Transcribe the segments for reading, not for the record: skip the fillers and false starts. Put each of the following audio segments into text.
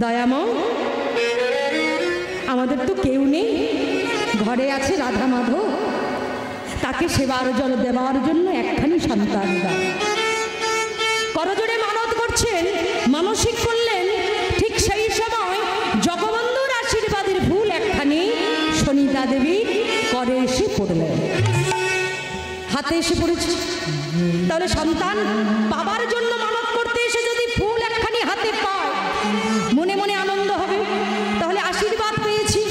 দয়াময়, আমাদের তো কেউ নেই, ঘরে আছে রাধা মাধব, তাকে সেবার জল দেওয়ার জন্য একখানি সন্তান দাও। করজোড়ে মানত করছেন, মানসিক করলেন। ঠিক সেই সময় জগবন্ধুর আশীর্বাদের ফুল একখানি সনিতা দেবী করে এসে পড়লেন, হাতে এসে পড়েছে। তাহলে সন্তান বাবার জন্য মানত করতে এসে যদি ফুল একখানি হাতে পায়, মনে মনে আনন্দ হবে, তাহলে আশীর্বাদ পেয়েছি।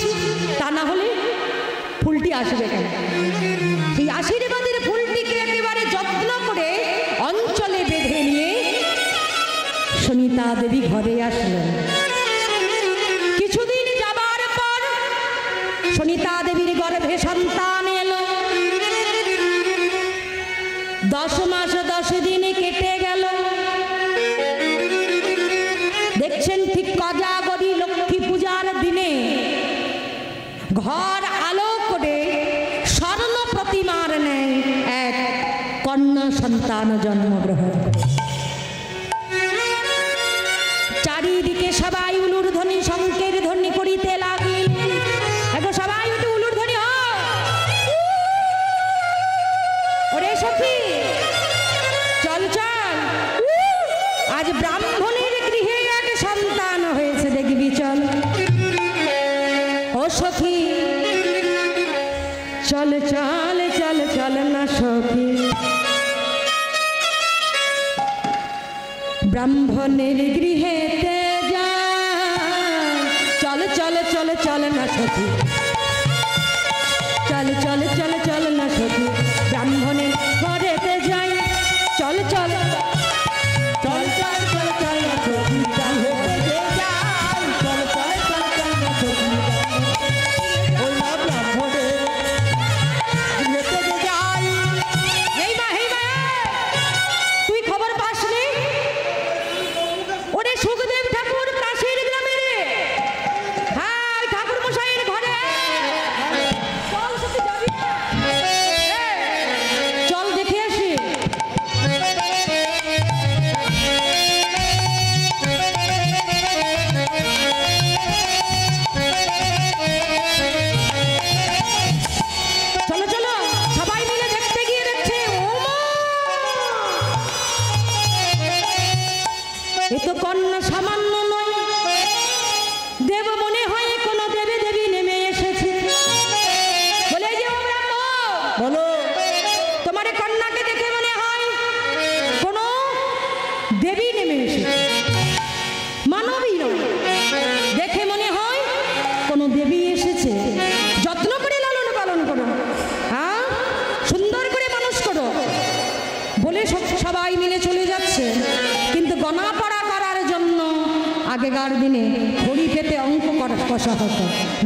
তা না হলে ফুলটি আসবে কেন? সেই আশীর্বাদের ফুলটিকে একেবারে যত্ন করে অঞ্চলে বেঁধে নিয়ে সনিতা দেবী ঘরে আসলেন। কিছুদিন যাবার পর সনিতা দেবীর গর্ভে সন্তান এলো। 10 মাস 10 দিন কেটে গেল। দেখছেন ঠিক কোজাগরী লক্ষ্মী পূজার দিনে ঘর আলো করে স্বর্ণ প্রতিমার ন্যায় এক কন্যা সন্তান জন্মগ্রহণ করে। চারিদিকে সবাই উলুর ধ্বনি, শঙ্কের ধ্বনি করিতে লাগিল। এখন সবাই একটু উলুর ধ্বনি হয়। ওরে সখী, চল চল, আজ ব্রাহ্মণের গৃহে এক সন্তান হয়েছে, দেখবি চল। ও সখী, চল চল চল চল না সখী, ব্রাহ্মণের গৃহেতে যা। চল চল চল চল না সখী, চল চল চল চল না সখী, ব্রাহ্মণের ঘরেতে যাই। চল চল চল চল চল চল না সখী, ব্রাহ্মণের যাই। চল চল চল চল না সখী, ওই না ব্রাহ্মণের গৃহেতে যাই। এই মা, এই মা, তুই খবর পাস নি? ওরে সুখদেব ঠাকুর কাশীর গ্রামে রে। হ্যাঁ, ওই ঠাকুর মশাইয়ের ঘরে। চল সখী, যাবি? চল দেখে আসি। চলো চলো, সবাই মিলে দেখতে গিয়ে দেখছে, ও মা, এ তো কন্যা সামান্য নয়, দেব মনে হয় কোনো দেবে দেবী নেমে এসেছে। বলে যে ও ব্রাহ্মণ, বলো, তোমার কন্যাকে দেখে মনে হয় কোনো দেবী নেমে এসেছে। মানবী নয়, দেখে মনে হয় কোনো দেবী এসেছে। যত্ন করে লালন পালন করো, হ্যাঁ, সুন্দর করে মানুষ করো বলে সবাই মিলে চলে যাচ্ছে। কিন্তু গণা পড়া করার জন্য আগেকার দিনে খড়ি পেতে অঙ্ক কষা হতো,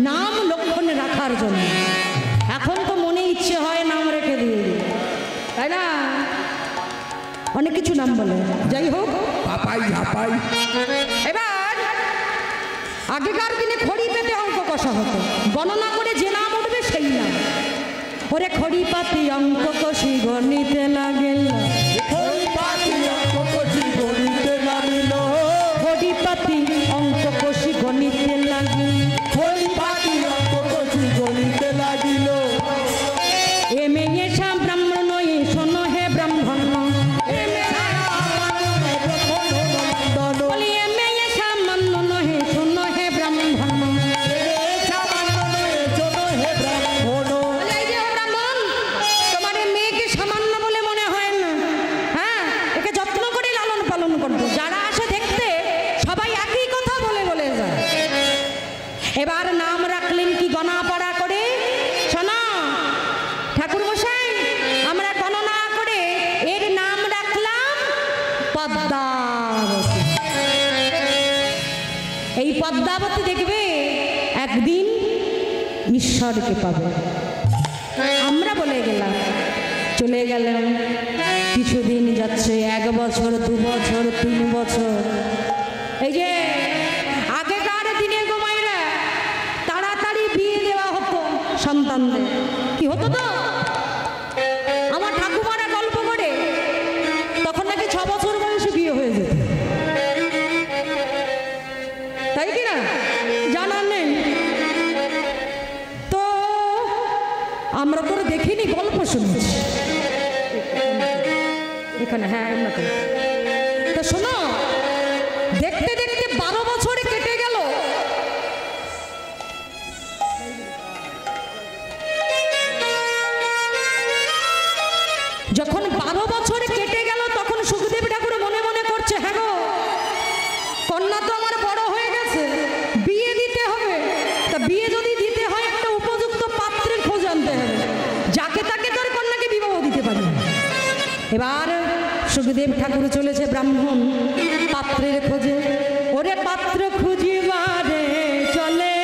নাম লক্ষণে রাখার জন্য। এখন তো মনে ইচ্ছে হয় নাম রেখে দিয়ে, তাই না? অনেক কিছু নাম বলে। যাই হোক, এবার আগেকার দিনে খড়ি পেতে অঙ্ক কষা হতো, গণনা করে যে নাম উঠবে সেই নাম। ওরে খড়ি পাতি অঙ্ক কষি গণিতে লাগেল, খড়ি পাতি অঙ্ক কষি গণিতে লাগিল, খড়ি পাতি অঙ্ক কষি গণিতে লাগিল, খড়ি পাতি অঙ্ক কষি গণিতে লাগিল। এ মেয়ে সা ব্রাহ্মণ, এ শোনো হে ব্রাহ্মণ, বলি এ মেয়ে সামান্য নহে, শোনো হে ব্রাহ্মণ। তোমার মেয়েকে সামান্য বলে মনে হয় না, হ্যাঁ, একে যত্ন করে লালন পালন করবো। যারা আসে দেখতে সবাই একই কথা বলে বলে যায়। এবার নাম রাখলেন কি গণা পড়া করে। শোনো ঠাকুর মশাই, আমরা গণনা করে এর নাম রাখলাম পদ্মাবতী। এই পদ্মাবতী দেখবে একদিন ঈশ্বরকে পাবে। আমরা বলে গেলাম, চলে গেলাম, কিছুদিন যাচ্ছে, 1 বছর 2 বছর 3 বছর। এই যে আগেকার দিনে গোমাইরা তাড়াতাড়ি বিয়ে দেওয়া হতো সন্তানদের। কি হতো তো, আমার ঠাকুমারা গল্প করে, তখন নাকি 6 বছর বয়সে বিয়ে হয়ে যেত। তাই কি না? জানার নেই তো, আমরা তো দেখিনি, গল্প শুনেছি এখানে। হ্যাঁ তো শোনো, দেখতে দেখতে 12 বছর কেটে গেল। যখন 12 বছর কেটে গেল তখন সুখদেব ঠাকুর মনে মনে করছে, হ্যাঁ গো, কন্যা তো আমার বড় হয়ে গেছে, বিয়ে দিতে হবে। তা বিয়ে যদি দিতে হয় একটা উপযুক্ত পাত্রের খোঁজ আনতে হবে, যাকে তাকে তোর কন্যাকে বিবাহ দিতে পারি। এবার সুখদেব ঠাকুর চলেছে ব্রাহ্মণ পাত্রের খোঁজে। ওরে পাত্র খুঁজিবারে চলে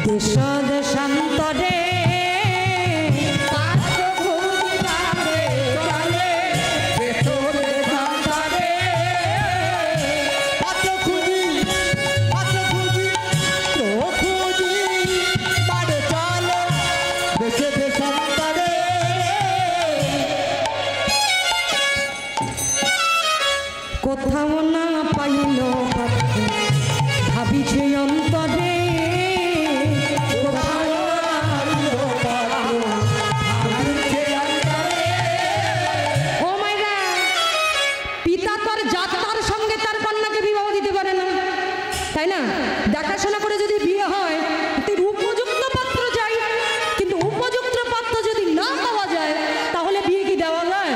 দেশ দেশান্তরে, কোথাও না পাইল ভাবিছে অন্তরে, ও মাইরা, পিতা তার যাত্রার সঙ্গে তার কন্যাকে বিবাহ দিতে পারে না, তাই না? দেখাশোনা করে যদি বিয়ে হয় উপযুক্ত পাত্র চাই, কিন্তু উপযুক্ত পাত্র যদি না পাওয়া যায় তাহলে বিয়ে কি দেওয়া যায়?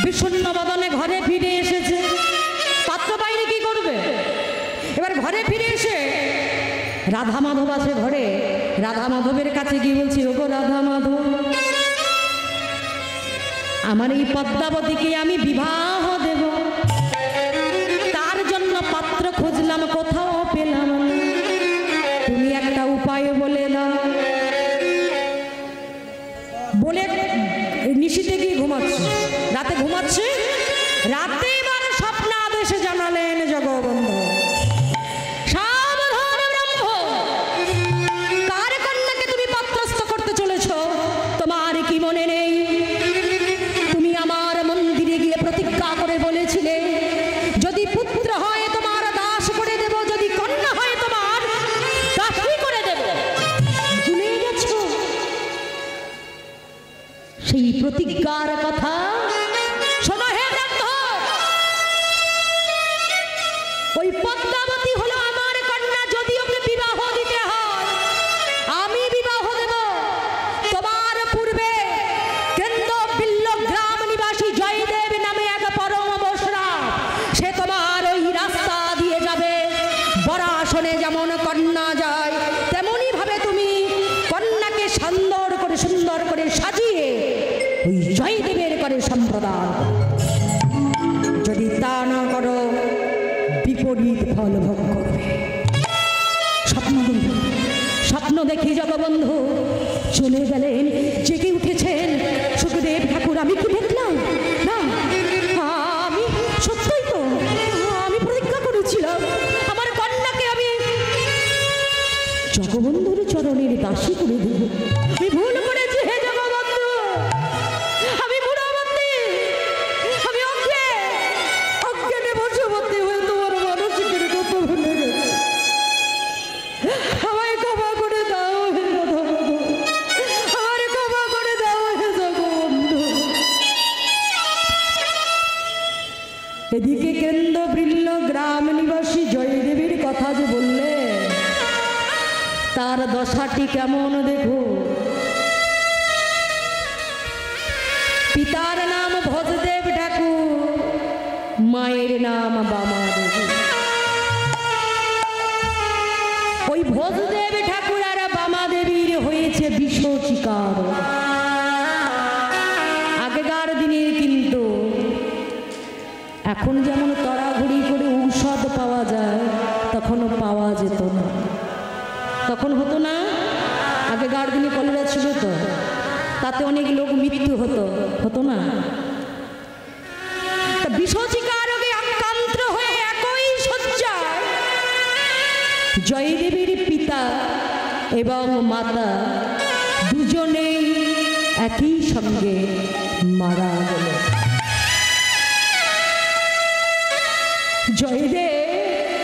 বিষণ্ণ বদনে ঘরে ফিরে এসেছে, পাত্র পাইনি, কি করবে? এবার ঘরে ফিরে এসে রাধা মাধব আছে ঘরে, রাধা মাধবের কাছে গিয়ে বলছি, ওগো রাধা মাধব, আমার এই পদ্মাবতীকে আমি বিবাহ দেব, তার জন্য পাত্র খুঁজলাম, কোথাও পেলাম না, তুমি একটা উপায় বলে দাও। বলে নিশিতে গিয়ে ঘুমাচ্ছে, রাতে ঘুমাচ্ছে, রাতে এবার স্বপ্ন আদেশে জানালেন জগবন্ধু, সাবধান ব্রহ্ম, কার কন্যাকে তুমি পাত্রস্থ করতে চলেছ তোমার কি মনে নেই? তুমি আমার মন্দিরে গিয়ে প্রতিজ্ঞা করে বলেছিলে, যদি পুত্র হয় তোমার দাস করে দেব, যদি কন্যা হয় তোমার দাসী করে দেব। ভুলে গেছ সেই প্রতিজ্ঞার কথা? শোনো হে ব্রহ্ম, ওই পদ্মাবতী হলো আমার কন্যা, যদি ওকে বিবাহ দিতে হয় আমি বিবাহ দেব। তোমার পূর্বে কেন্দ্র বিল্ল গ্রাম নিবাসী জয়দেব নামে এক পরম বসরা, সে তোমার ওই রাস্তা দিয়ে যাবে, বরাসনে যেমন কন্যা যায় তেমনি ভাবে তুমি কন্যাকে সুন্দর করে সাজিয়ে ওই জয়দেবের করে সম্প্রদান। যদি তা না করো বিপরীত ফল ভোগ করবে। স্বপ্ন দেখি জগবন্ধু চলে গেলেন, জেগে উঠেছেন সুখদেব ঠাকুর। আমি কি দেখলাম? না, আমি সত্যই তো, আমি প্রতিজ্ঞা করেছিলাম আমার কন্যাকে আমি জগবন্ধুর চরণের দাসী করে দেব। আমি ভুল করেছি হে জগবন্ধু, আমি বুড়াবতী, আমি অজ্ঞানে বশবর্তী হয়ে তোমার মানসিকের কথা ভুলে গেছি। আমায় ক্ষমা করে দাও হে জগবন্ধু, আমারে ক্ষমা করে দাও হে জগবন্ধু। এদিকে কেন্দ্র বৃল্ল গ্রাম নিবাসী জয়দেবীর কথা যে বললে, তার দশাটি কেমন দেখো। পিতার নাম ভজদেব ঠাকুর, মায়ের নাম বামা দেবী। ওই ভজদেব ঠাকুর আর বামা দেবীর হয়েছে বিষচিকার। আগেকার দিনের কিন্তু এখন যেমন তড়াঘড়ি করে ঔষধ পাওয়া যায়, তখনও পাওয়া যেত না। তখন হতো না, আগেকার দিনে কলেরা ছিল তো, তাতে অনেক লোক মৃত্যু হতো না। বিষচিকা রোগে আক্রান্ত হয়ে একই শয্যায় জয়দেবীর পিতা এবং মাতা দুজনেই একই সঙ্গে মারা গেল। জয়দেব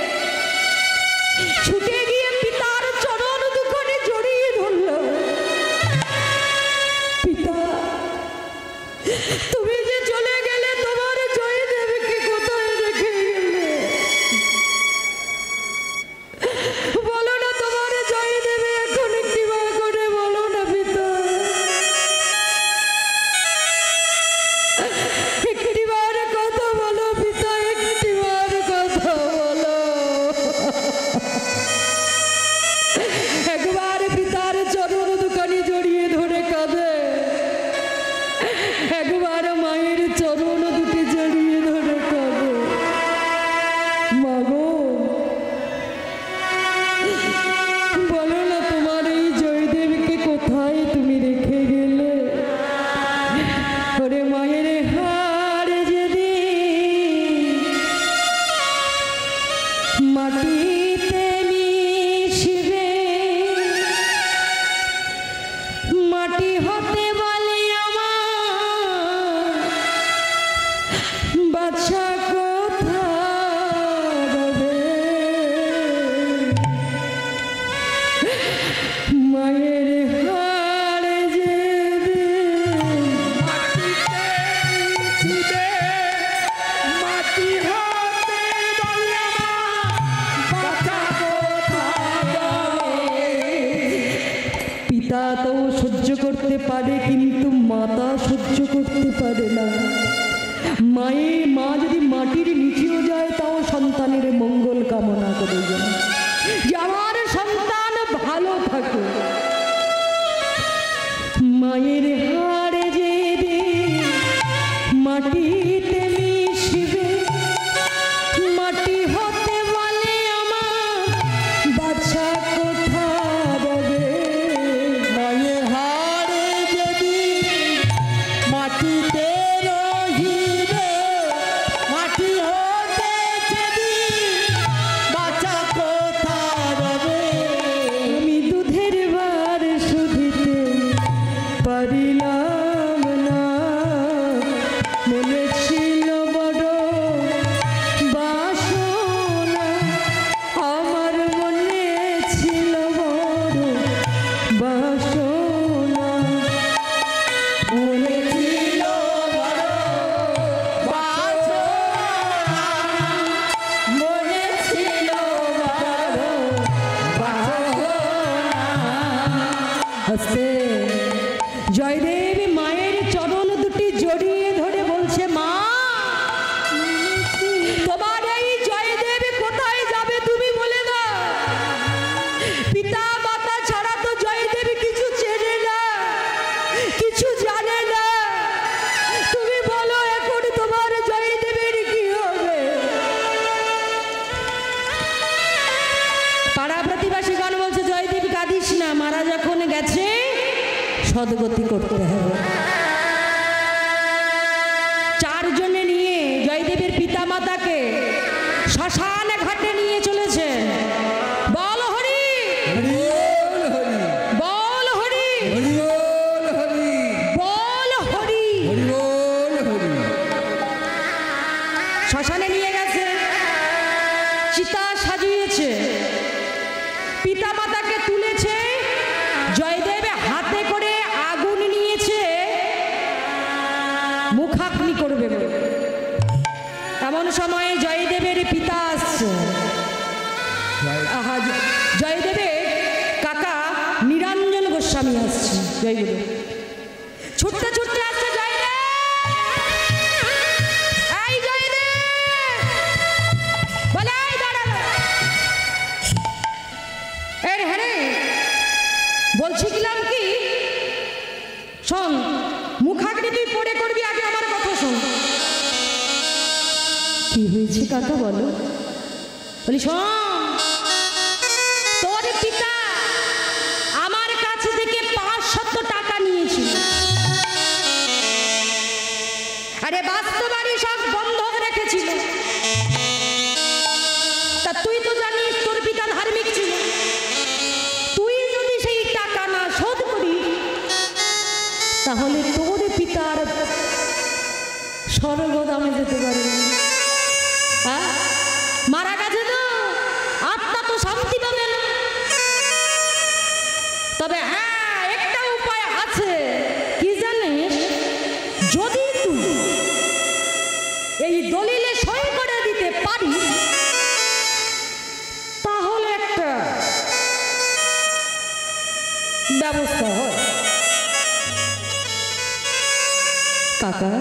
মাটিতে মিশবে মাটি হতে বলে আমার বাচ্চা কোথায় রবে মায়ের হাড়ে যেবে মাটি হতে বলে বাচ্চা পিতা তো সহ্য করতে পারে কিন্তু মাতা সহ্য করতে পারে না। মা যদি মাটির নিচেও যায় তাও সন্তানের মঙ্গল কামনা করে যায় যে আমার সন্তান ভালো থাকে। মায়ের হাড়ে যেবে মাটিতে মিশবে মাটি হতে বলে আমার বাচ্চা কোথায় রবে মায়ের হাড়ে যদি মাটিতে রহিবে মাটি হতে যদি বাচ্চা কোথায় রবে আমি দুধের বার শুধিতে পারিলাম না মনে ছিল বড় বাসনা আমার মনে ছিল বড় বাসনা মনে ছিল বড় বাসনা মনে ছিল বড় বাসনা হস্তে জয়দেব মায়ের চরণ দুটি জড়িয়ে ধরে বলছে মা তোমার এই জয়দেব কোথায় যাবে তুমি বলে দাও। পিতা মাতা ছাড়া তো জয়দেব কিছু চেনে না কিছু জানে না। তুমি বলো এখন তোমার জয়দেবের কি হবে। পাড়া প্রতিবাসী গান বলছে জয়দেব কাঁদিস না মারা যখন গেছে সদ্গতি করতে হবে। চারজনে নিয়ে জয়দেবের পিতা মাতাকে শ্মশান ঘাটে নিয়ে চলেছে। বল হরি হরিবোল হরি বল হরি হরিবোল হরি বল হরি। হরিবোল হরি শ্মশানে নিয়ে গেছে চিতা সাজিয়েছে পিতা মাতাকে তুলেছে। জয়দেব হাতে করে আগুন নিয়েছে মুখাগ্নি করবে বলে। এমন সময়ে জয়দেবের পিতা আসছে। আহা জয়দেবের কাকা নিরঞ্জন গোস্বামী আসছে। জয়দেব ছুটতে ছুটতে আসছে জয়দেব এই জয়দেব বলে এই দাঁড়ালো এর হ্যাঁ বলছিলাম কি শোন মুখাগ্নি তুই পড়ে করবি আগে আমার কথা শোন। কি হয়েছে কাকা বলো। বলি শোন তোর পিতা আমার কাছ থেকে 500 টাকা নিয়েছিল। আরে বাস্তবাড়ি সব বন্ধক রেখেছিল। তা তুই তো জানিস তোর পিতা ধার্মিক ছিল। তুই যদি সেই টাকা না শোধ করিস তাহলে তোর পিতার স্বর্গধামে যেতে পারবে। হ্যাঁ মারা গেছে তো আত্মা তো শান্তি পাবে না। তবে হ্যাঁ একটা উপায় আছে কি জানিস যদি তুই এই দলিলে সই করে দিতে পারিস তাহলে একটা ব্যবস্থা হয়। কাকা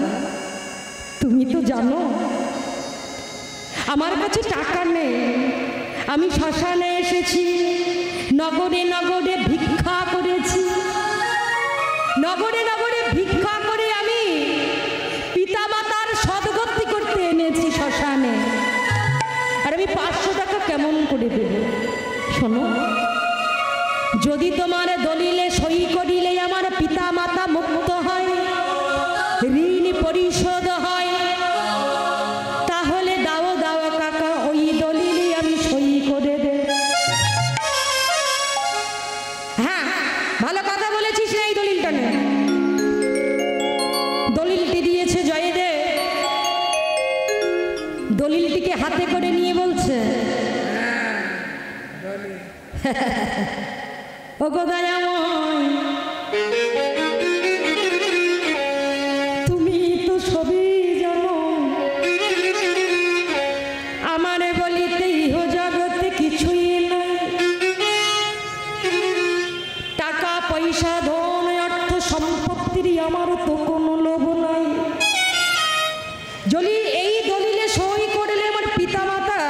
তুমি তো জানো আমার কাছে টাকা নেই। আমি শ্মশানে এসেছি নগরে নগরে ভিক্ষা করেছি। নগরে নগরে ভিক্ষা করে আমি পিতা মাতার সদ্গতি করতে এনেছি শ্মশানে। আর আমি 500 টাকা কেমন করে দেব। শোনো যদি তোমার দলিলে সই করিলে আমার পিতা মাতা মুক্ত হয় ঋণ পরিশোধ হয় তাহলে দাও দাও কাকা ওই দলিলে আমি সই ও গো দয়াময়, তুমি তো সবই জানো, আমার বলিতে ইহ জগতে কিছুই নাই। টাকা পয়সা ধন অর্থ সম্পত্তির আমার তো কোনো লোভ নাই। যদি এই দলিলে সই করলে আমার পিতামাতা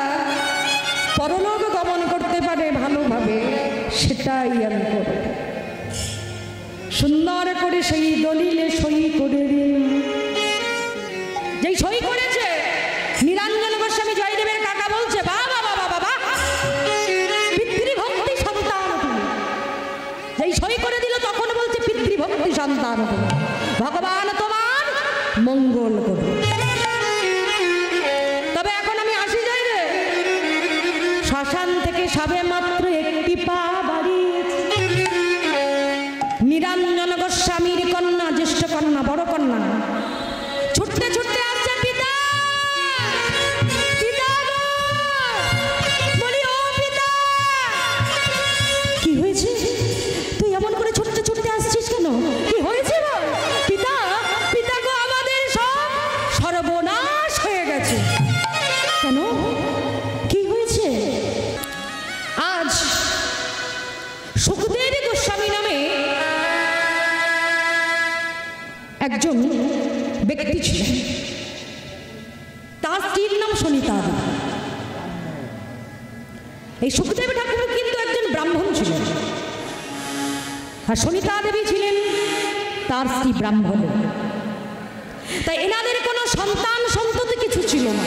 পরলোক গমন করতে পারে ভালোভাবে, সেটাই আমি করব। সুন্দর করে সেই দলিলে সই করে দিন। যেই সই করেছে নিরঞ্জন গোস্বামী জয়দেবের কাকা বলছে, বাবা বাবা বাবা, পিতৃভক্তি সন্তান তুমি। যেই সই করে দিল তখন বলছে পিতৃভক্তি সন্তান তুমি, ভগবান তোমার মঙ্গল করবে। তবে এখন আমি আসি যাই রে, শ্মশান থেকে সবে মাত্র একটি পা বাড়িয়েছে। নিরঞ্জন গোস্বামীর কন্যা, জ্যেষ্ঠ কন্যা, বড় কন্যা ছুটতে ছুটতে আসছে, পিতা পিতা গো! বলি ও পিতা, কি হয়েছে? তুই এমন করে ছুটতে ছুটতে আসছিস কেন? কি হয়েছে বল? পিতা পিতা গো, আমাদের সব সর্বনাশ হয়ে গেছে। কেন? কি হয়েছে? আজ সুখদেব গোস্বামী নামে একজন ব্যক্তি ছিলেন, তার স্ত্রীর নাম সনিতা দেবী। এই সুখদেব ঠাকুর কিন্তু একজন ব্রাহ্মণ ছিলেন, আর সনিতা দেবী ছিলেন তার স্ত্রী ব্রাহ্মণ। তাই এনাদের কোনো সন্তান সন্ততি কিছু ছিল না।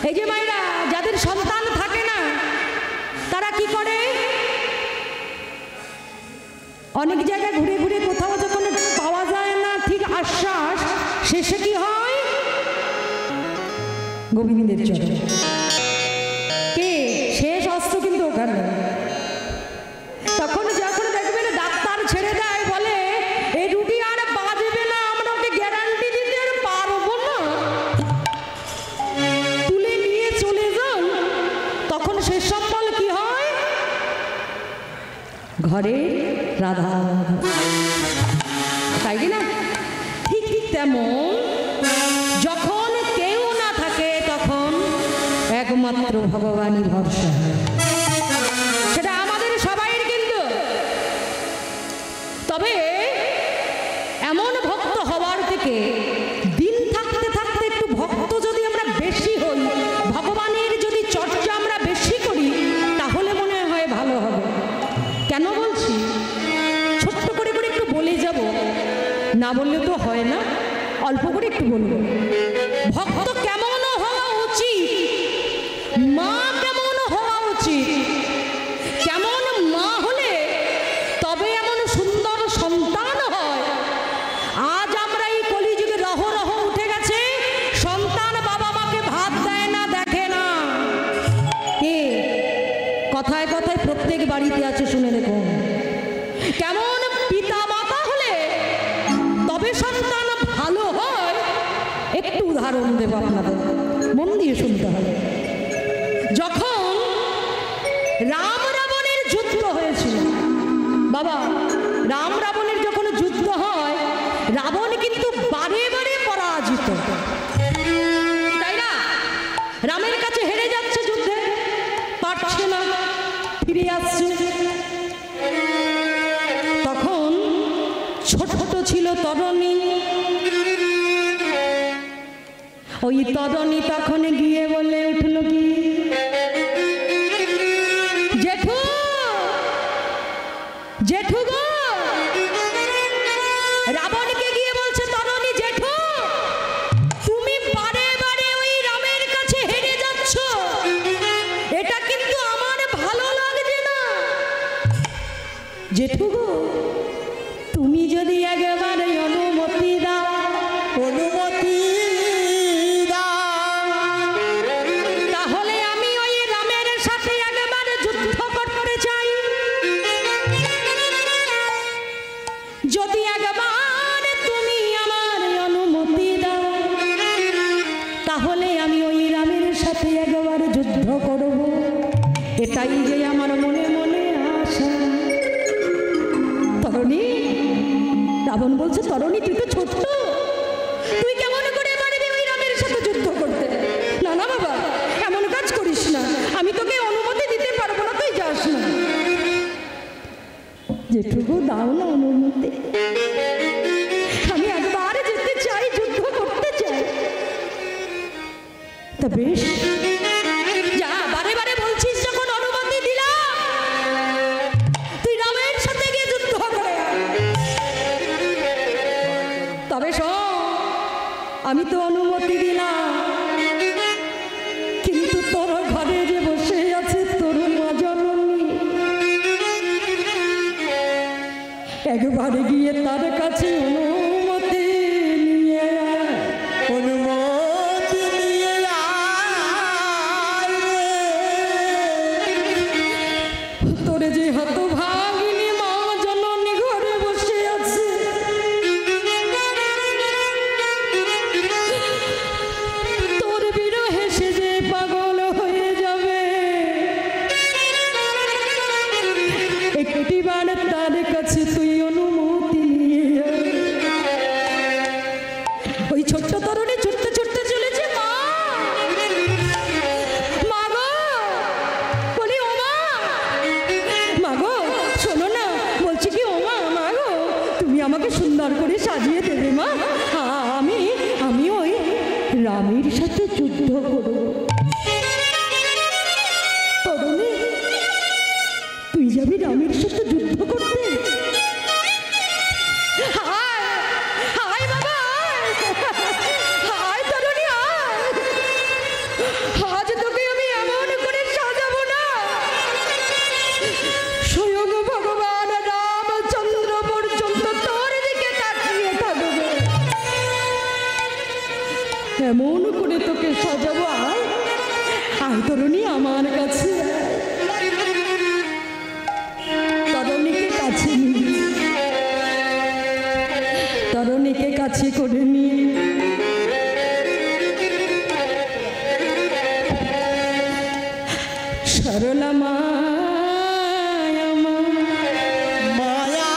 এই যে মায়েরা যাদের সন্তান থাকে না, তারা কি করে? অনেক জায়গায় ঘুরে ঘুরে কোথাও যখন পাওয়া যায় না ঠিক আশ্বাস, শেষে কি হয়? গোবিন্দের চরণে। কে শেষ অস্ত্র কিন্তু ওখানে। তখন যখন দেখবেন ডাক্তার ছেড়ে দেয়, বলে এই রুগী আর বাঁচবে না, আমরা ওকে গ্যারান্টি দিতে আর পারবো না, তুলে নিয়ে চলে যান, তখন শেষ সম্বল কি হয়? ঘরে রাধা। তাই কি না? ঠিক তেমন যখন কেউ না থাকে তখন একমাত্র ভগবানই ভরসা। সেটা আমাদের সবাইয়ের কিন্তু। তবে এমন ভক্ত হওয়ার থেকে দিন থাকতে থাকতে একটু ভক্ত যদি আমরা বেশি হই, ভগবানের যদি চর্চা আমরা বেশি করি, তাহলে মনে হয় ভালো হবে। কেন বলছি? ছোট্ট করে করে একটু বলে যাব, না বললে তো হয় না, অল্প করে একটু বলবো। ভক্ত কেমন হওয়া উচিত, মা কেমন হওয়া উচিত, কেমন মা হলে তবে এমন সুন্দর সন্তান হয়। আজ আমরা এই কলিযুগে রহ রহ উঠে গেছে, সন্তান বাবা মাকে ভাত দেয় না, দেখে না। কে? কথায় কথায় প্রত্যেক বাড়িতে আছে, শুনে দেখুন। কেমন পিতা মাতা হলে তবে সন্তান ভালো হয়, একটু উদাহরণ দেব আপনাদের, মন দিয়ে শুনতে হবে। যখন রাম রাবণের যুদ্ধ হয়েছিল, বাবা, রাম রাবণের যখন যুদ্ধ হয়, রাবণ কিন্তু বারে বারে পরাজিত, তাই না? রামের কাছে হেরে যাচ্ছে যুদ্ধে, পারছে না, ফিরে আসছে। তখন ছোট ছিল তরণী, ওই তরণী তখন গিয়ে বলে উঠল কি, জেঠু জেঠু গো! রাবণকে গিয়ে বলছে তরণী, জেঠু তুমি বারে বারে ওই রামের কাছে হেরে যাচ্ছ, এটা কিন্তু আমার ভালো লাগছে না। জেঠু গো, তুমি যদি একেবারে অনুমতি দাও, অনুমতি দাও, তাহলে আমি ওই রামের সাথে একেবারে যুদ্ধ করতে চাই। যদি একবার তুমি আমার অনুমতি দাও, তাহলে আমি ওই রামের সাথে একবার যুদ্ধ করব। এটাই যে আমার বলছে, তরণী তুই তো ছোট্ট, তুই কেমন করে পারবি ওই রামের সাথে যুদ্ধ করতে? না না বাবা, এমন কাজ করিস না, আমি তোকে অনুমতি দিতে পারবো না, তুই যাস না। যেটুকু দাও না অনুমতি, আমি একবার যেতে চাই, যুদ্ধ করতে চাই। তা বেশ, যা, বারে বারে বলছিস যখন অনুমতি দিলাম, তুই রামের সাথে গিয়ে যুদ্ধ করে আয়। তবে শোন, আমি তো অনুমতি দিলাম, কিন্তু তোর ঘরে যে বসে আছে তোর মা জননী, একবারে গিয়ে তার কাছে অনুমতি নিয়ে আয়। অনুমতি নিয়ে আয় রে। তোর যে হতভাগিনী মা জননী ঘরে বসে আছে, তোর বিরহে সে যে পাগল হয়ে যাবে, একটিবার তার কাছে তুই অনুমতি নিয়ে আয়। ওই ছোট্ট তরুণী ছুটতে ছুটতে চলেছে, মা, মা গো, বলি ও মা, মা গো শোনো না, বলছি কি ও মা, মা গো তুমি আমাকে সুন্দর করে সাজিয়ে দেবে মা, আমি ওই রামের সাথে যুদ্ধ করব। তরুণী, তুই যাবি রামের সাথে যুদ্ধ করতে? হায় হায় বাবা, হায় তরুণী, হায়, আজ তোকে আমি এমন করে সাজাবো না, স্বয়ং ভগবান রামচন্দ্র পর্যন্ত তোর দিকে তাকিয়ে থাকবে, এমন করে তোকে সাজাবো। আয় আয় তরুণী, আমার কাছে আয়। তরুণীকে কাছে নিয়ে, তরুণীকে কাছে করে নিয়ে সরলা মায়া মায়া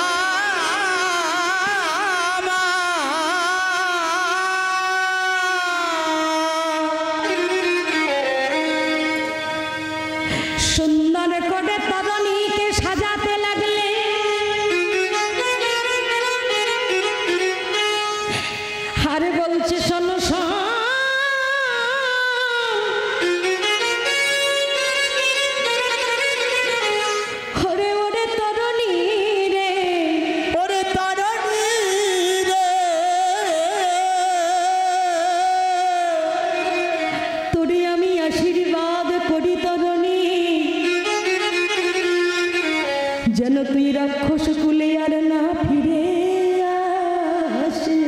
সুন্দর করে তরুণীকে সাজাতে লাগলে, হারে বলছে শোনো শোন, ওরে ওরে তরুণী রে, ওরে তরণী রে। তোরে আমি আশীর্বাদ করি তরুণী, যেন তুই রাক্ষস কুলে আর না ফিরে আসে।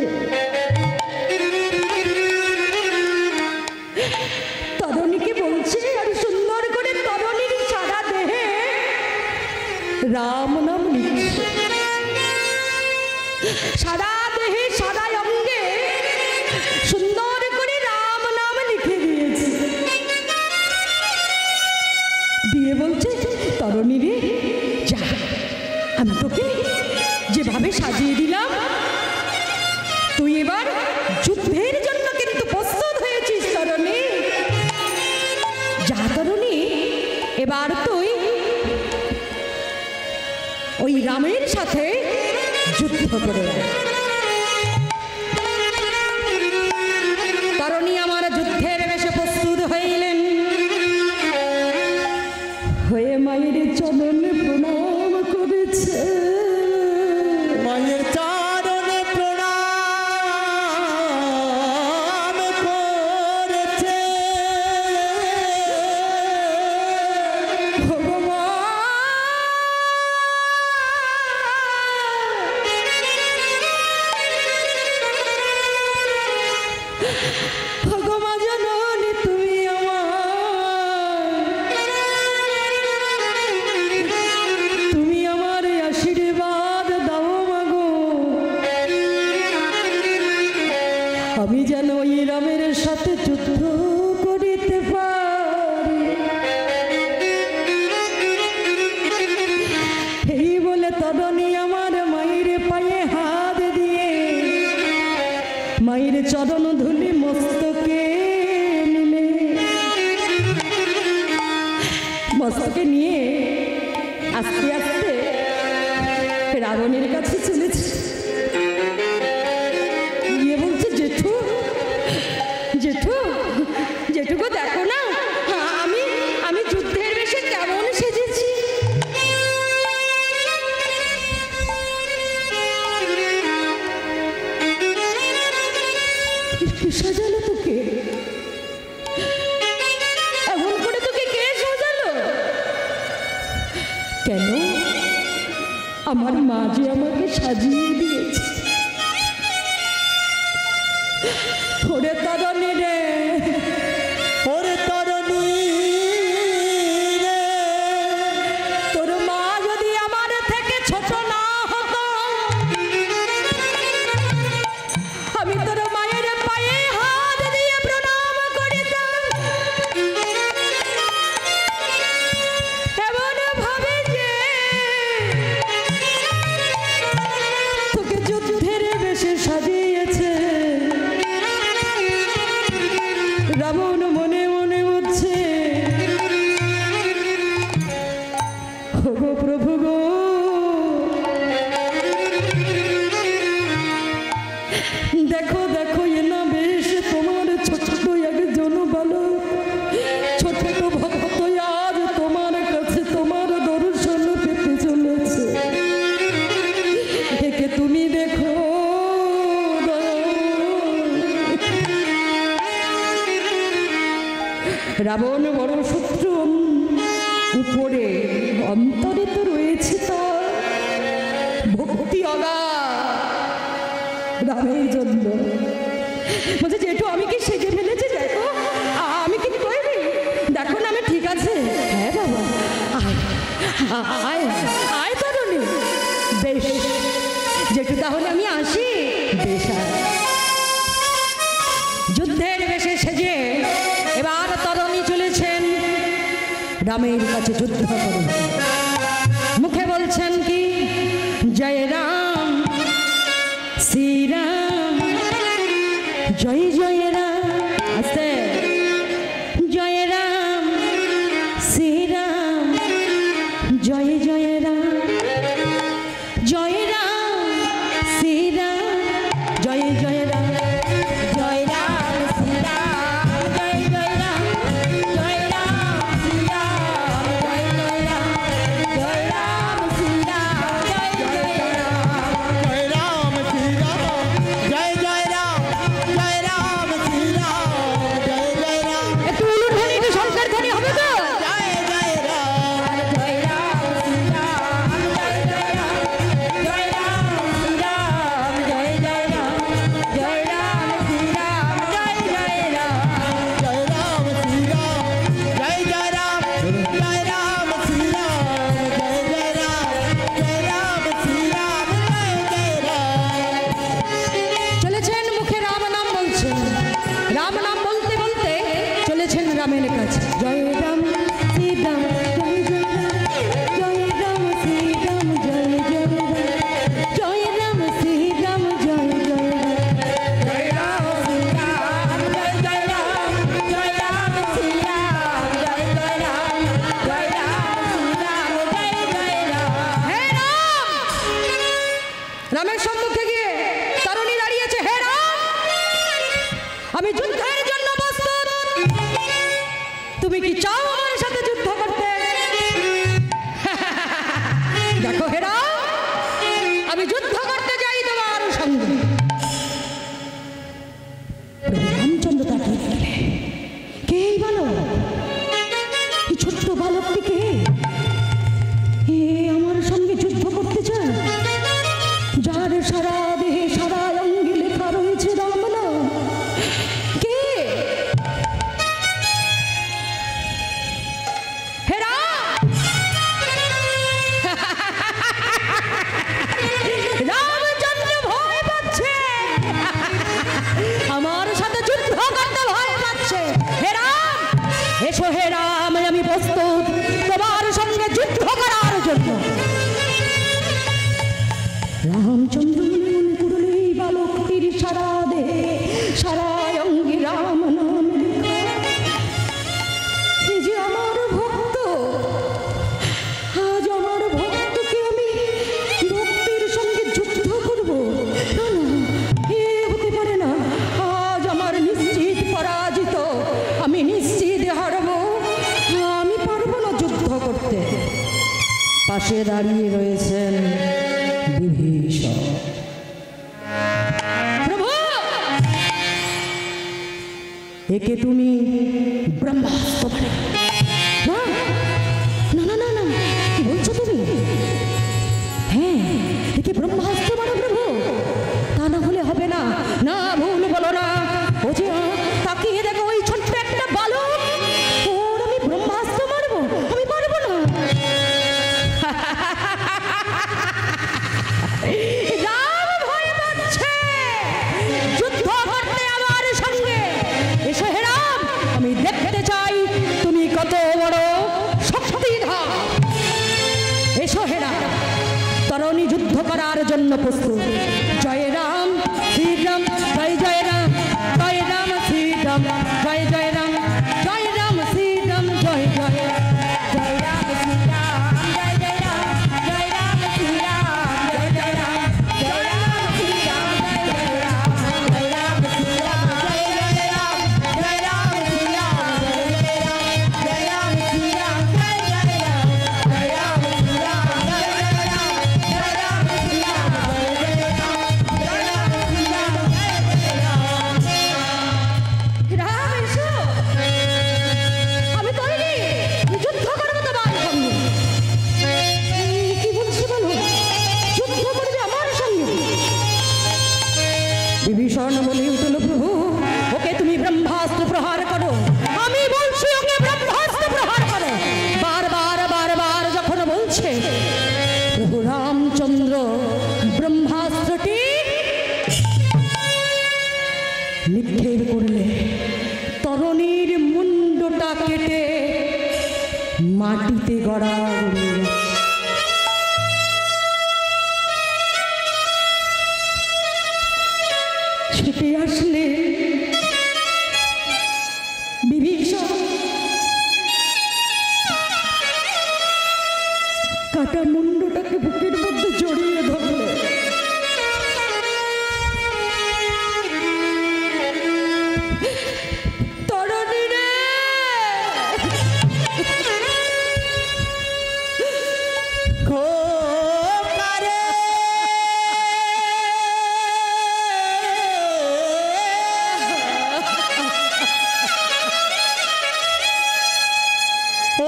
তরুণীকে বলছে, আর সুন্দর করে তরুণীর সারা দেহে রাম নাম লিখছে, সারা দেহে সারা অঙ্গে সুন্দর করে রাম নাম লিখে দিয়েছে, দিয়ে বলছে, তরুণী রে যা, আমি তোকে যেভাবে সাজিয়ে দিলাম, তুই এবার যুদ্ধের জন্য কিন্তু প্রস্তুত হয়েছিস তরুণী। যা তরুণী, এবার তুই ওই রামের সাথে যুদ্ধ করে আয়। তরুণী আমার যুদ্ধের বেশে প্রস্তুত হইলেন, হয়ে মায়ের চরণে প্রণাম করেছে। মায়ের চরণে প্রণাম করেছে। ভগবান জননী তুমি আমার আশীর্বাদ দাও মাগো, আমি যেন ওই রামের সাথে যুদ্ধ করিতে পারি। এই বলে তরুণী আমার মায়ের পায়ে হাত দিয়ে মস্তকে নিয়ে আস্তে আস্তে রাবণের কাছে চলেছে। গিয়ে বলছে, জেঠু জেঠু জেঠুকে দেখো না, আমি যুদ্ধের বেশে কেমন সেজেছি। কে সাজালো তোকে? এমন করে তোকে কে সাজালো? কেন? আমার মা যে আমাকে সাজিয়ে দিয়েছে। ওরে তরণী রে, ওরে তরণী রে, তোর মা যদি আমার থেকে ছোট না হতো, আমি তোর মায়ের পায়ে হাত দিয়ে প্রণাম করিতাম। এমন ভাবে যে তোকে যুদ্ধের বেশে সাজিয়েছে। রাবণ মনে মনে বলছে, ওগো প্রভু গো, দেখো দেখো এ না বেশ তোমার ছোট একজন বালক, ছোট ভক্ত আজ তোমার কাছে তোমার দর্শন পেতে চলেছে। একে তুমি দেখো। রাবণ বড় শত্রু, উপরে অন্তরে তো রয়েছে তার ভক্তি অগা রামের জন্য। বলছে, জেঠু আমি কি সেজে ফেলেছি? দেখো আমি কি তৈরি, দেখো না আমি ঠিক আছে। হ্যাঁ বাবা, আয় আয় তরুণী। বেশ জেঠু, তাহলে আমি আসি। বেশ, যুদ্ধের বেশে সেজে এবার তরণী চলেছেন রামের কাছে যুদ্ধ করুন। মুখে বলছেন কি, জয় রাম শ্রীরাম, জয় জয় রাম। আস্তে, জয় রাম শ্রীরাম, জয় জয় রাম, জয় রাম শ্রীরাম, জয় জয় রাম, জয় রাম শ্রীরাম, জয় জয় রাম, জয় রাম শ্রীরাম, জয় জয় রাম, জয় রাম শ্রীরাম, জয় জয় রাম। জয় রাম শ্রীরাম, জয় জয় রাম, জয় রাম শ্রীরাম, জয় জয় রাম, একটু উলুধ্বনি, একটু শঙ্কর ধ্বনি হবে তো? জয় জয় রাম, জয় রাম শ্রীরাম, জয় জয় রাম, জয় রাম শ্রীরাম, জয় জয় রাম, জয় রাম শ্রীরাম, জয় জয় রাম। জয় রাম শ্রীরাম, জয় জয় রাম, জয় রাম শ্রীরাম, জয় জয় রাম, জয় রাম শ্রীরাম, জয় জয় রাম। চলেছেন মুখে রাম নাম বলছেন, রাম নাম বলতে বলতে চলেছেন রামের কাছে। জয় রাম শ্রীরাম, জয় জয় রাম, জয় রাম শ্রীরাম, জয় জয় রাম, জয় রাম শ্রীরাম, জয় জয় রাম, জয় রাম শ্রীরাম, জয় জয় রাম, জয় রাম শ্রীরাম, জয় জয় রাম, জয় রাম শ্রীরাম, জয় জয় রাম। হে রাম! রামের সম্মুখে গিয়ে তরুণী দাঁড়িয়েছে। হে রাম, আমি যুদ্ধের জন্য প্রস্তুত। তুমি কি চাও আমার সাথে যুদ্ধ করতে? দেখো হে রাম, আমি যুদ্ধ করতে যাই তোমার সঙ্গে। রামচন্দ্র তাকিয়ে দেখলে, কে এই বালক? এই ছোট্ট বালকটি কে? এ আমার সঙ্গে যুদ্ধ করতে চায়, যার সারা দেহে সারা অঙ্গে লেখা রয়েছে রাম নাম। কে? হে রাম! রামচন্দ্র ভয় পাচ্ছে, আমার সাথে যুদ্ধ করতে ভয় পাচ্ছে। হে রাম, এসো হে রাম, আমি প্রস্তুত তোমার সঙ্গে যুদ্ধ করার জন্য। রামচন্দ্র মনে মনে করলে, এই বালকটির সারা দেহে সারা অঙ্গে রাম নাম লেখা। এই যে আমার ভক্ত, পাশে দাঁড়িয়ে রয়েছেন বিভীষণ। প্রভু, একে তুমি ব্রহ্মাস্ত্র বলে? না না না না না, কি বলছো তুমি? হ্যাঁ, একে ব্রহ্মাস্ত্র বলে প্রভু। তা না হলে হবে না। না, ভুল বলো না। ও যে তাকিয়ে দেখো, ওই ছোট্ট একটা বালক, ওর আমি ব্রহ্মাস্ত্র মারবো? আমি পারবো না। রাম ভয় পাচ্ছে, যুদ্ধ করতে আমার সঙ্গে। এসো হে রাম, আমি দেখতে চাই তুমি কত বড় শক্তিধর। এসো হে রাম, তরণী যুদ্ধ করার জন্য প্রস্তুত। জয় রাম শ্রীরাম, জয় জয় রাম, জয় রাম শ্রীরাম, জয় জয় রাম, জয় রাম শ্রীরাম, জয় জয় জয় রাম শ্রীরাম, জয় জয় রাম, জয় রাম শ্রীরাম, জয় জয় রাম, জয় রাম শ্রীরাম, জয় জয় রাম, জয় রাম শ্রীরাম, জয় জয় রাম, জয় রাম শ্রীরাম, জয় জয় রাম, জয় রাম শ্রীরাম, জয় জয় রাম, জয় রাম শ্রীরাম, জয় জয় রাম, জয় রাম শ্রীরাম, জয় জয় রাম, জয় রাম শ্রীরাম, জয় জয় রাম। রাম এসো, আমি তৈরি, যুদ্ধ করবো তোমার সঙ্গে। কি বলছি বলো? যুদ্ধ করবে আমার সঙ্গে? বিভীষণ বলে উঠল, প্রভু, ওকে তুমি ব্রহ্মাস্ত্র প্রহার করো। আমি বলছি ওকে ব্রহ্মাস্ত্র প্রহার করো। বারবার বারবার যখন বলছে, প্রভু রামচন্দ্র ব্রহ্মাস্ত্রটি নিক্ষেপ করলে তরণীর মুন্ডটা কেটে মাটিতে গড়াগড়ি ছুটে আসলে বিভীষণ কাটা মুন্ডটাকে বুকের মধ্যে জড়িয়ে ধরলে। তরণী রে, খোকারে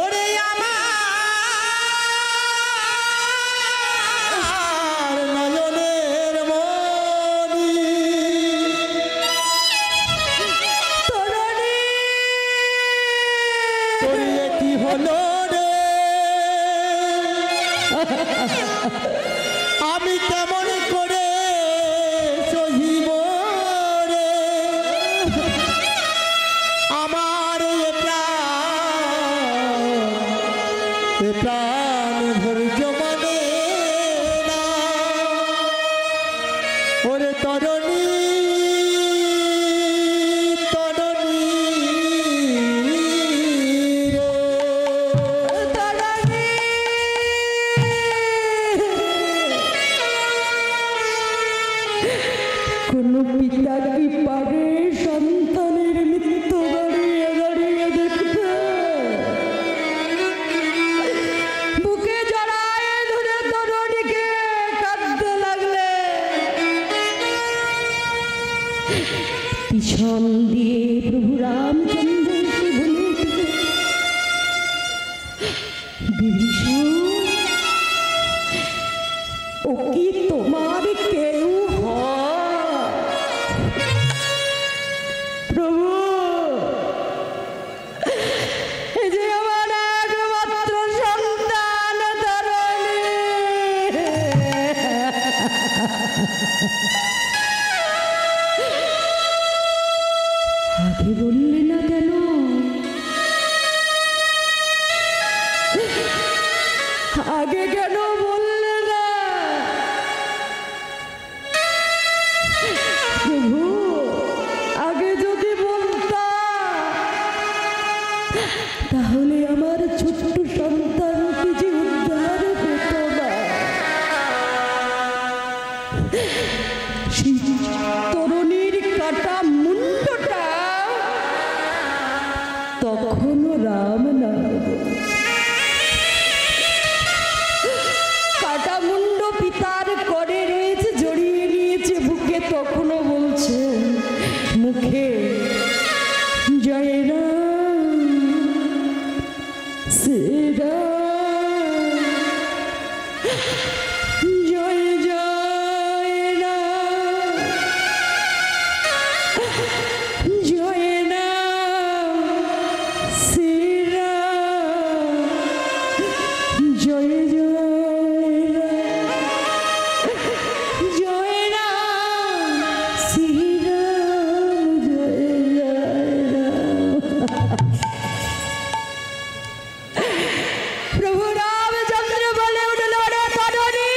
ওরে আমার নয়নের মণি, তরণী তোরে কি হলো রে? আমি কেমন করে সহিব রে? আমার এ প্রাণ ধৈর্য মানে না। ওরে তরণী, তরণী রে, তরণী, কোন পিতা কি পারে সন্তানের মৃত্যু দাঁড়িয়ে দাঁড়িয়ে দেখতে? বুকে জড়ায় ধরে তরণীকে কাঁদতে লাগলে। পিছন দিয়ে প্রভু রামচন্দ্র এসে বলে উঠল, বিভীষণ, ও কি তোমার কেউ হয়? প্রভু, এই যে আমার একমাত্র সন্তান তরণী। আগে বললে না কেন? আগে কেন বললে না? প্রভু, আগে যদি বলতাম, তাহলে আমার ছোট্ট সন্তানকে যে উদ্ধার পেত না। সেই তরণীর কাটা মুন্ডটা তখনও রাম নাম বলছে। রাম জয় জয় রাম জয় রাম শ্রীরাম জয় জয় রাম জয় রাম শ্রীরাম জয় জয় রাম। প্রভু রামচন্দ্র বলে উঠল, রে তরুণী,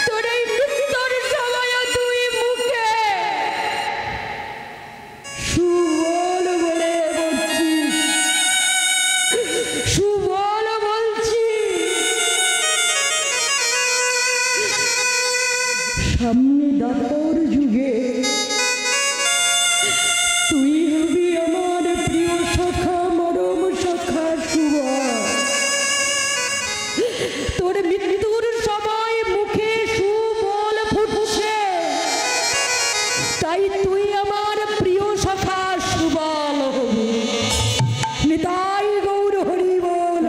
তোর এই মৃত্যুর সময় তুই মুখে সুবল বলে বলছিস, সুবল বলছিস। সামনে দাপর যুগে তুই হবি আমার প্রিয় সখা, মরম সখা সুবল। তোর মৃত্যুর সময় মুখে সুবল ফুটছে, তাই তুই আমার প্রিয় সখা সুবল হবি। নিতাই গৌর হরি বল।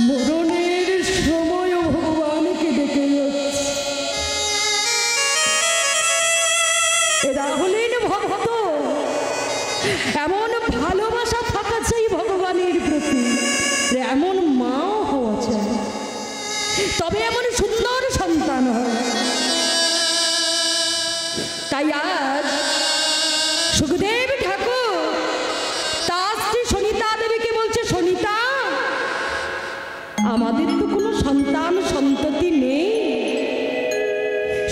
মরণের সময় ভগবানকে ডেকে যাচ্ছে। এরা হলেন ভক্ত। এমন ভালোবাসা থাকা চাই ভগবানের প্রতি, এমন মাও হওয়া চাই, তবে এমন সুন্দর সন্তান হয়। তাই আজ সুখদেব ঠাকুর তার স্ত্রী সনিতা দেবীকে বলছে, সনিতা, আমাদের তো কোনো সন্তান সন্ততি নেই।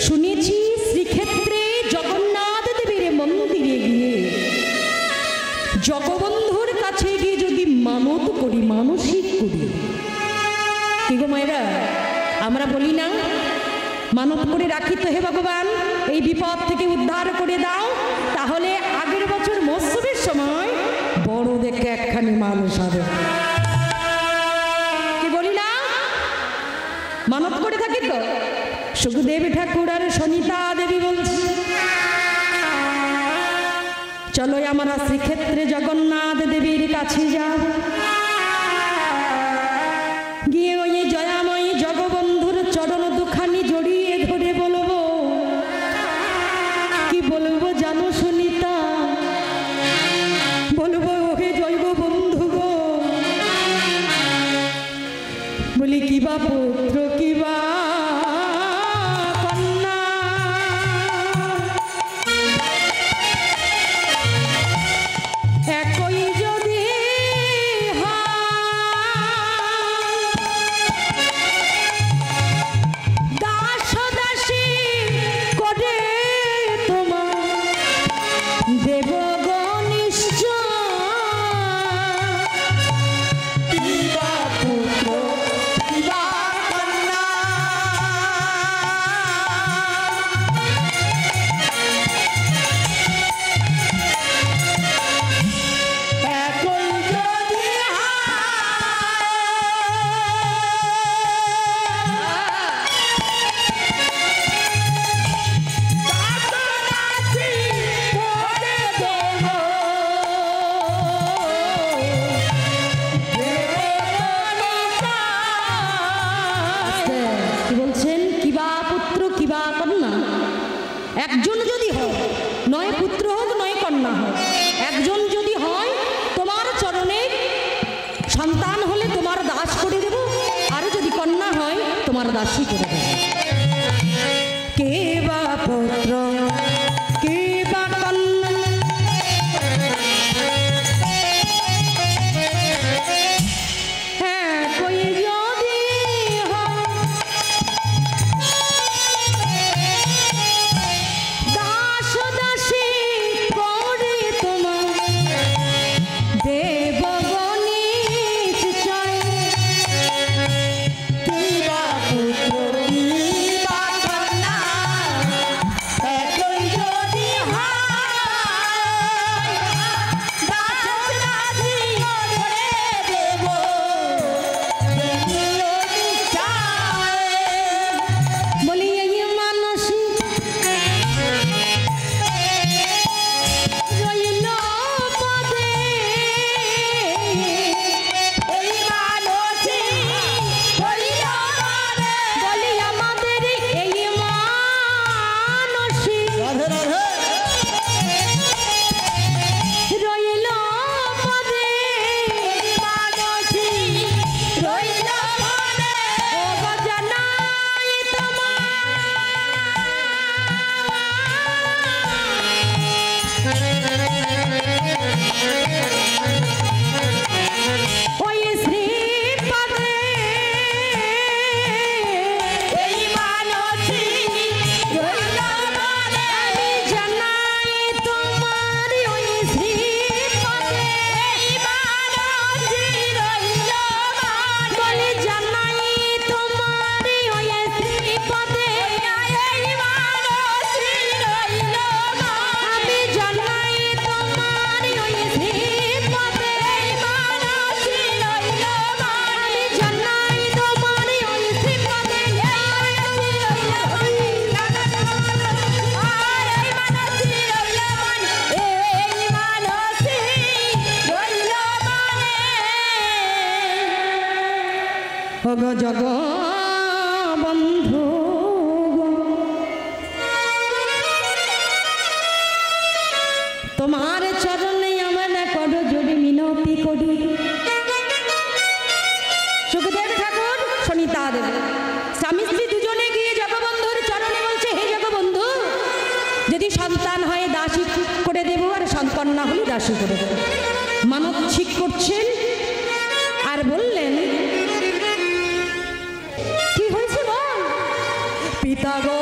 শুনেছি শ্রীক্ষেত্রে জগন্নাথ দেবের মন্দিরে গিয়ে জগবন্ধুর কাছে গিয়ে যদি মানত করি, মানসিক করি, কি গো মায়েরা, আমরা বলি না মানত করে রাখি তো, হে ভগবান এই বিপদ থেকে উদ্ধার করে দাও, তাহলে আগের বছর মৎসবের সময় বড় দেখে একখানি মানুষ হবে। কি বলি না, মানত করে থাকি তো। সুখদেব ঠাকুর আর সনিতা দেবী বলছে, চলো আমরা শ্রীক্ষেত্রে জগন্নাথ দেবীর কাছে যাব, গিয়ে ওই জয়াময়ী জগবন্ধুর চরণ দুখানি জড়িয়ে ধরে বলবো, কি বলবো জানো সনিতা, বলবো ওহে জৈব বন্ধু গো, বলি কি বা পুত্র কি বা কন্যা, একই যদি দাস দাসী করে তোমার দেবগণ নিশ্চয়, কিবা পুত্র কিবা কন্যা, একই যদি দাসী করে দেব কি বলছেন, কিবা পুত্র কিবা কন্যা, একজন যদি হয়, নয় পুত্র হোক নয় কন্যা হোক, একজন যদি হয় তোমার চরণে সন্তান হলে তোমার দাস করে দেব, আর যদি কন্যা হয় তোমার দাসী করে দেব। কে বা পুত্র কে বা কন্যা, হ্যাঁ কই যদি হয় দাস দাসী করে তোমার দেবগণ নিশ্চয়, কিবা পুত্র কিবা কন্যা, ওগো জগ বন্ধু তোমার চরণে আমার করো জোরে মিনতি করি। সুখদেব ঠাকুর সনিতা দেব স্বামী স্ত্রী দুজনে গিয়ে জগবন্ধুর চরণে বলছে, হে জগবন্ধু, যদি সন্তান হয় দাসী করে দেব, আর সন্তান না হলে দাসী করে দেব। মানত ঠিক করছেন আর বললেন, কি হয়েছে বল? পিতা গো